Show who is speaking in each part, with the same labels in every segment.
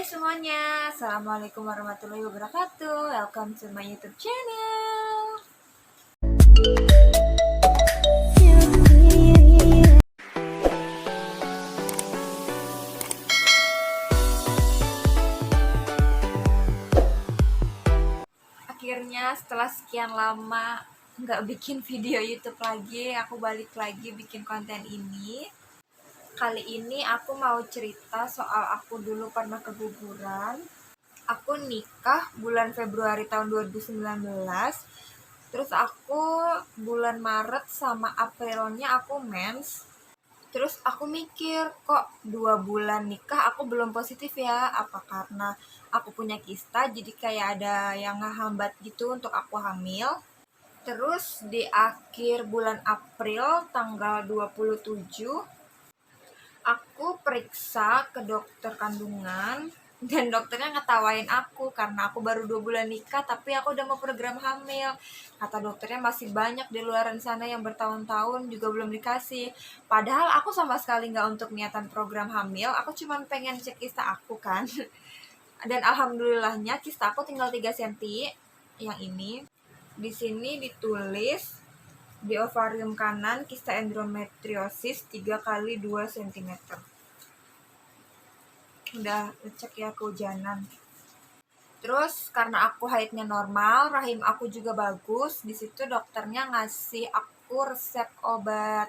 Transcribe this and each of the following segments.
Speaker 1: Semuanya, Assalamualaikum warahmatullahi wabarakatuh. Welcome to my YouTube channel. Akhirnya setelah sekian lama nggak bikin video YouTube lagi, aku balik lagi bikin konten ini. Kali ini aku mau cerita soal aku dulu pernah keguguran. Aku nikah bulan Februari tahun 2019. Terus aku bulan Maret sama Aprilnya aku mens. Terus aku mikir, kok 2 bulan nikah aku belum positif ya? Apa karena aku punya kista jadi kayak ada yang ngehambat gitu untuk aku hamil. Terus di akhir bulan April tanggal 27 aku periksa ke dokter kandungan dan dokternya ngetawain aku karena aku baru 2 bulan nikah tapi aku udah mau program hamil. Kata dokternya masih banyak di luar sana yang bertahun-tahun juga belum dikasih. Padahal aku sama sekali nggak untuk niatan program hamil, aku cuma pengen cek kista aku kan. Dan alhamdulillahnya kista aku tinggal 3 cm yang ini. Di sini ditulis di ovarium kanan kista endometriosis 3 kali 2 cm. Udah cek ya kehujanan. Terus karena aku haidnya normal, rahim aku juga bagus. Di situ dokternya ngasih aku resep obat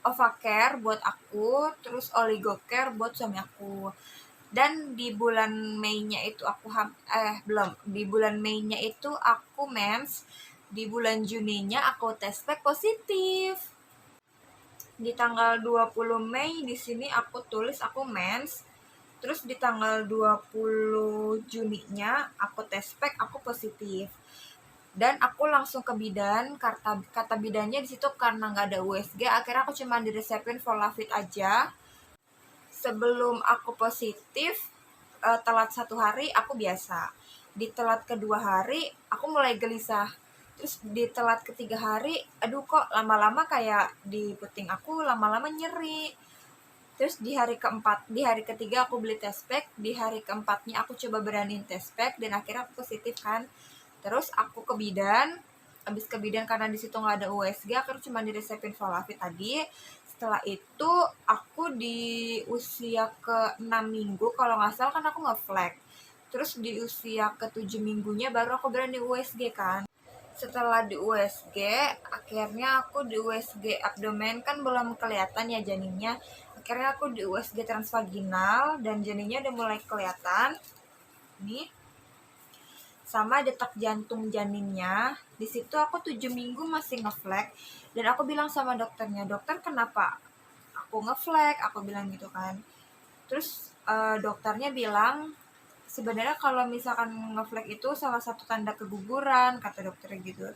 Speaker 1: Ovacare buat aku, terus Oligocare buat suami aku. Dan di bulan Mei-nya itu di bulan Mei-nya itu aku mens. Di bulan Juninya aku tes pack positif. Di tanggal 20 Mei di sini aku tulis aku mens. Terus di tanggal 20 Juninya aku tes pack aku positif. Dan aku langsung ke bidan, kata bidannya di situ karena nggak ada USG, akhirnya aku cuma diresepin Volavit aja. Sebelum aku positif, telat 1 hari aku biasa. Di telat kedua hari aku mulai gelisah. Terus di telat ketiga hari, aduh kok lama-lama kayak di puting aku lama-lama nyeri. Terus di hari ketiga aku beli test pack, di hari keempatnya aku coba beraniin test pack dan akhirnya aku positif kan. Terus aku ke bidan, habis ke bidan karena di situ nggak ada USG, aku cuma diresepin Volavit tadi. Setelah itu aku di usia ke-6 minggu kalau nggak salah kan aku nge-flag. Terus di usia ke-7 minggunya baru aku berani USG kan. Setelah di USG, akhirnya aku di USG abdomen kan belum kelihatan ya janinnya. Akhirnya aku di USG transvaginal dan janinnya udah mulai kelihatan. Nih. Sama detak jantung janinnya. Di situ aku 7 minggu masih ngeflag dan aku bilang sama dokternya, "Dokter, kenapa aku ngeflag?" Aku bilang gitu kan. Terus dokternya bilang, sebenarnya kalau misalkan ngeflag itu salah satu tanda keguguran, kata dokternya gitu.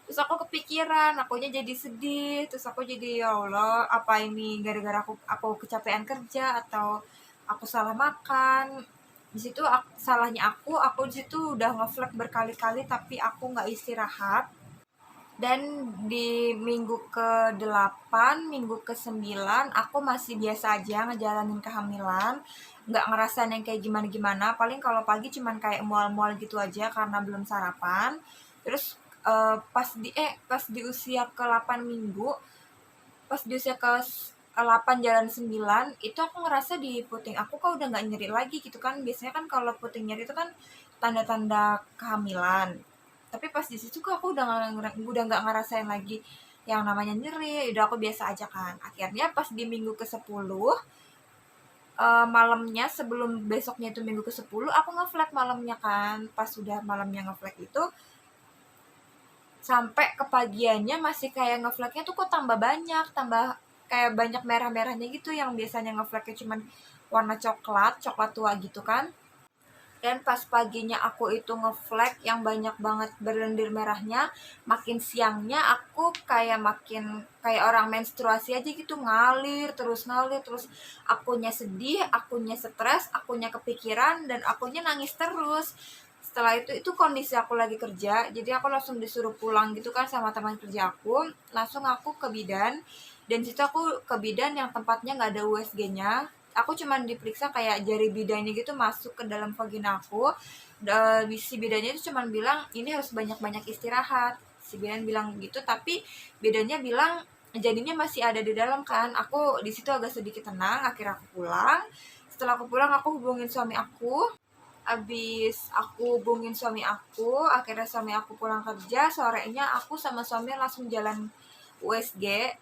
Speaker 1: Terus aku kepikiran, akunya jadi sedih, terus aku jadi ya Allah, apa ini gara-gara aku kecapean kerja atau aku salah makan. Di situ salahnya aku di situ udah ngeflag berkali-kali tapi aku nggak istirahat. Dan di minggu ke-8, minggu ke-9 aku masih biasa aja ngejalanin kehamilan, nggak ngerasain yang kayak gimana-gimana. Paling kalau pagi cuman kayak mual-mual gitu aja karena belum sarapan. Terus pas di usia ke-8 minggu, pas di usia ke-8 jalan 9 itu aku ngerasa di puting aku kok udah nggak nyeri lagi gitu kan. Biasanya kan kalau puting nyeri itu kan tanda-tanda kehamilan. Tapi pas di situ kok aku udah nggak ngerasain lagi yang namanya nyeri, udah aku biasa aja kan. Akhirnya pas di minggu ke-10 malamnya sebelum besoknya itu minggu ke-10 aku ngeflag malamnya kan. Pas sudah malamnya ngeflag itu sampai ke pagiannya masih kayak ngeflagnya tuh kok tambah kayak banyak merah-merahnya gitu, yang biasanya ngeflagnya cuman warna coklat tua gitu kan. Dan pas paginya aku itu ngeflag yang banyak banget berlendir merahnya, makin siangnya aku makin kayak orang menstruasi aja gitu, ngalir terus, akunya sedih, akunya stres, akunya kepikiran, dan akunya nangis terus. Setelah itu kondisi aku lagi kerja, jadi aku langsung disuruh pulang gitu kan sama teman kerja aku. Langsung aku ke bidan, dan situ aku ke bidan yang tempatnya nggak ada USG-nya. aku cuman diperiksa kayak jari bidanya gitu masuk ke dalam vagina aku. Si bidanya itu cuman bilang ini harus banyak-banyak istirahat. Si bidan bilang gitu, tapi bidanya bilang jadinya masih ada di dalam kan. Aku di situ agak sedikit tenang, akhirnya aku pulang. Setelah aku pulang, aku hubungin suami aku. Abis aku hubungin suami aku, akhirnya suami aku pulang kerja. Sorenya aku sama suami langsung jalan USG.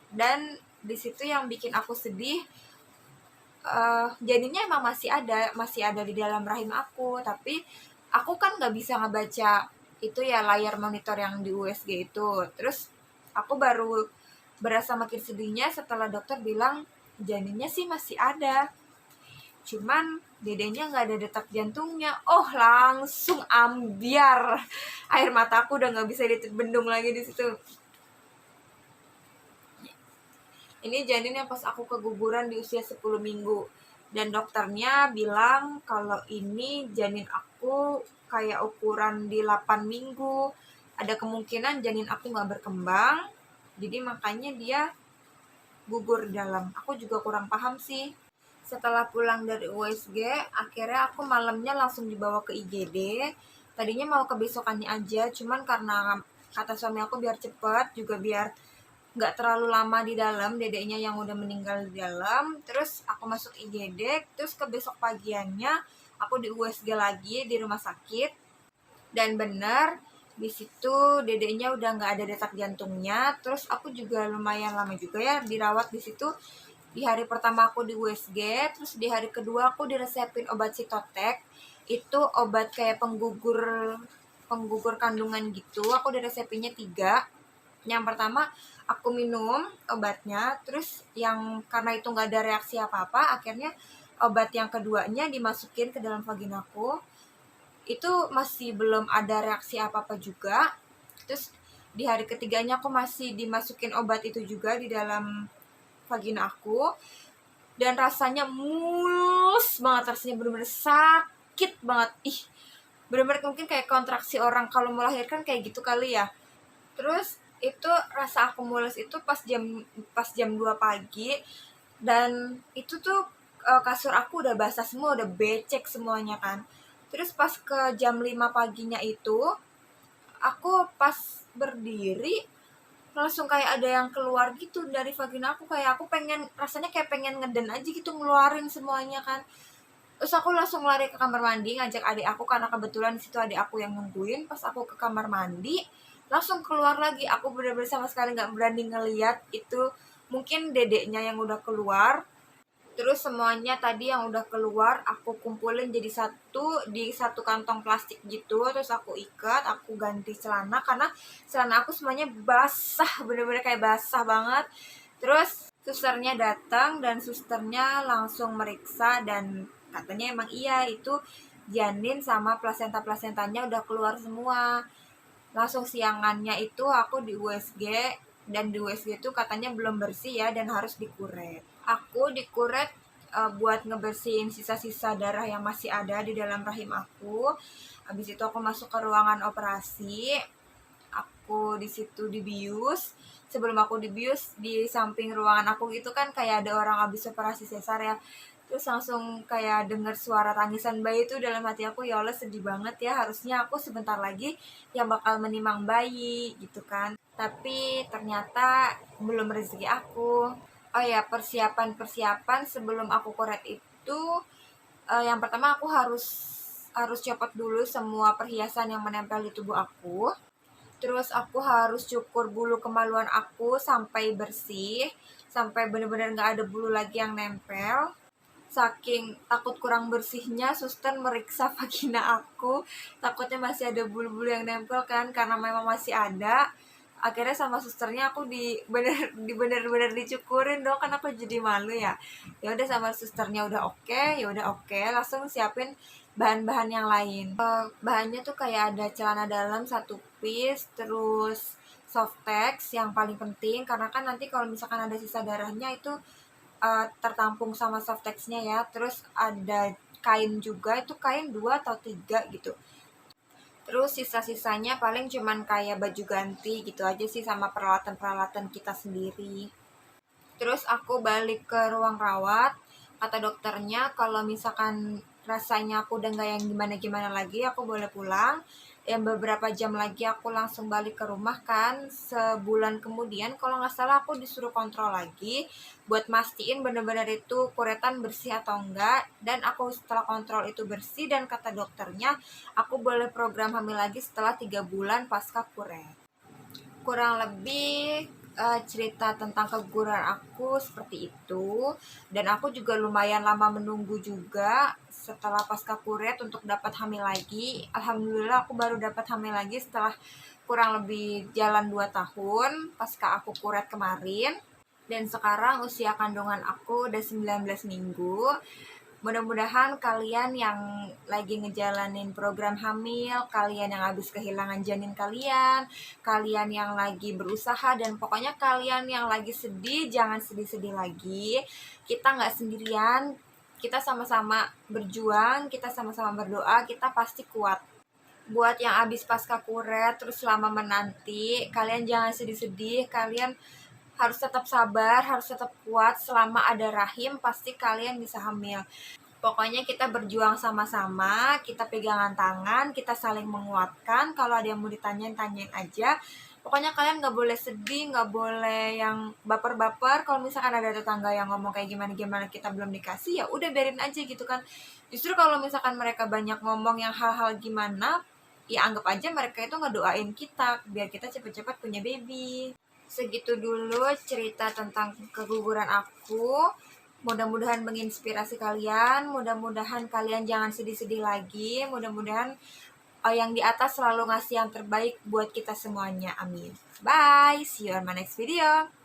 Speaker 1: Dan di situ yang bikin aku sedih, jadinya emang masih ada di dalam rahim aku, tapi aku kan nggak bisa ngebaca itu ya, layar monitor yang di USG itu. Terus aku baru berasa makin sedihnya setelah dokter bilang janinnya sih masih ada, cuman dedenya nggak ada detak jantungnya. Oh, langsung ambiar, air mataku udah nggak bisa dibendung lagi di situ. Ini janin yang pas aku keguguran di usia 10 minggu. Dan dokternya bilang kalau ini janin aku kayak ukuran di 8 minggu. Ada kemungkinan janin aku nggak berkembang. Jadi makanya dia gugur dalam. Aku juga kurang paham sih. Setelah pulang dari USG, akhirnya aku malamnya langsung dibawa ke IGD. Tadinya mau kebesokannya aja, cuman karena kata suami aku biar cepet, juga biar nggak terlalu lama di dalam, dedeknya yang udah meninggal di dalam. Terus aku masuk IGD, terus ke besok pagiannya aku di USG lagi di rumah sakit. Dan bener, di situ dedeknya udah nggak ada detak jantungnya. Terus aku juga lumayan lama juga ya dirawat di situ. Di hari pertama aku di USG, terus di hari kedua aku diresepin obat Sitotek. Itu obat kayak penggugur kandungan gitu. Aku diresepinnya 3. Yang pertama aku minum obatnya, terus yang karena itu nggak ada reaksi apa-apa, akhirnya obat yang keduanya dimasukin ke dalam vaginaku. Itu masih belum ada reaksi apa-apa juga. Terus di hari ketiganya aku masih dimasukin obat itu juga di dalam vagina aku, dan rasanya mulus banget, rasanya bener-bener sakit banget. Bener-bener mungkin kayak kontraksi orang kalau melahirkan kayak gitu kali ya. Terus itu rasa aku mulus itu pas jam 2 pagi, dan itu tuh kasur aku udah basah semua, udah becek semuanya kan. Terus pas ke jam 5 paginya itu, aku pas berdiri langsung kayak ada yang keluar gitu dari vagina aku, kayak aku rasanya kayak pengen ngeden aja gitu, ngeluarin semuanya kan. Terus aku langsung lari ke kamar mandi, ngajak adik aku karena kebetulan di situ adik aku yang nungguin. Pas aku ke kamar mandi, langsung keluar lagi. Aku bener-bener sama sekali nggak berani ngeliat itu. Mungkin dedeknya yang udah keluar. Terus semuanya tadi yang udah keluar aku kumpulin jadi satu di satu kantong plastik gitu. Terus aku ikat, aku ganti celana karena celana aku semuanya basah, bener-bener kayak basah banget. Terus susternya datang dan susternya langsung meriksa dan katanya emang iya itu janin sama plasenta-plasentanya udah keluar semua. Langsung siangannya itu aku di USG, dan di USG itu katanya belum bersih ya dan harus dikuret. Aku dikuret buat ngebersihin sisa-sisa darah yang masih ada di dalam rahim aku. Habis itu aku masuk ke ruangan operasi. Aku di situ dibius. Sebelum aku dibius, di samping ruangan aku gitu kan kayak ada orang habis operasi sesar ya. Terus langsung kayak denger suara tangisan bayi itu, dalam hati aku, ya Allah sedih banget ya, harusnya aku sebentar lagi yang bakal menimang bayi gitu kan. Tapi ternyata belum rezeki aku. Oh ya, persiapan sebelum aku kuret itu, yang pertama aku harus copot dulu semua perhiasan yang menempel di tubuh aku. Terus aku harus cukur bulu kemaluan aku sampai bersih, sampai bener-bener nggak ada bulu lagi yang nempel. Saking takut kurang bersihnya, suster meriksa vagina aku, takutnya masih ada bulu-bulu yang nempel kan, karena memang masih ada. Akhirnya sama susternya aku bener-bener dicukurin dong, kan aku jadi malu ya. Ya udah, sama susternya udah oke, ya udah oke, langsung siapin bahan-bahan yang lain. Bahannya tuh kayak ada celana dalam 1 piece, terus Softex yang paling penting karena kan nanti kalau misalkan ada sisa darahnya itu tertampung sama Softexnya ya. Terus ada kain juga, itu kain 2 atau 3 gitu. Terus sisa-sisanya paling cuman kayak baju ganti gitu aja sih, sama peralatan-peralatan kita sendiri. Terus aku balik ke ruang rawat. Kata dokternya kalau misalkan rasanya aku udah nggak yang gimana-gimana lagi, aku boleh pulang. Yang beberapa jam lagi aku langsung balik ke rumah kan. Sebulan kemudian kalau nggak salah aku disuruh kontrol lagi buat mastiin bener-bener itu kuretan bersih atau enggak. Dan aku setelah kontrol itu bersih dan kata dokternya aku boleh program hamil lagi setelah 3 bulan pasca kuret. Kurang lebih cerita tentang keguguran aku seperti itu, dan aku juga lumayan lama menunggu juga setelah pasca kuret untuk dapat hamil lagi. Alhamdulillah aku baru dapat hamil lagi setelah kurang lebih jalan 2 tahun pasca aku kuret kemarin, dan sekarang usia kandungan aku udah 19 minggu. Mudah-mudahan kalian yang lagi ngejalanin program hamil, kalian yang habis kehilangan janin kalian, kalian yang lagi berusaha, dan pokoknya kalian yang lagi sedih, jangan sedih-sedih lagi. Kita nggak sendirian, kita sama-sama berjuang, kita sama-sama berdoa, kita pasti kuat. Buat yang habis pasca kuret terus lama menanti, kalian jangan sedih-sedih, kalian harus tetap sabar, harus tetap kuat. Selama ada rahim pasti kalian bisa hamil. Pokoknya kita berjuang sama-sama, kita pegangan tangan, kita saling menguatkan. Kalau ada yang mau ditanyain, tanyain aja. Pokoknya kalian gak boleh sedih, gak boleh yang baper-baper. Kalau misalkan ada tetangga yang ngomong kayak gimana-gimana kita belum dikasih, ya udah biarin aja gitu kan. Justru kalau misalkan mereka banyak ngomong yang hal-hal gimana, ya anggap aja mereka itu ngedoain kita biar kita cepet-cepet punya baby. Segitu dulu cerita tentang keguguran aku. Mudah-mudahan menginspirasi kalian, mudah-mudahan kalian jangan sedih-sedih lagi, mudah-mudahan yang di atas selalu ngasih yang terbaik buat kita semuanya. Amin. Bye, see you on my next video.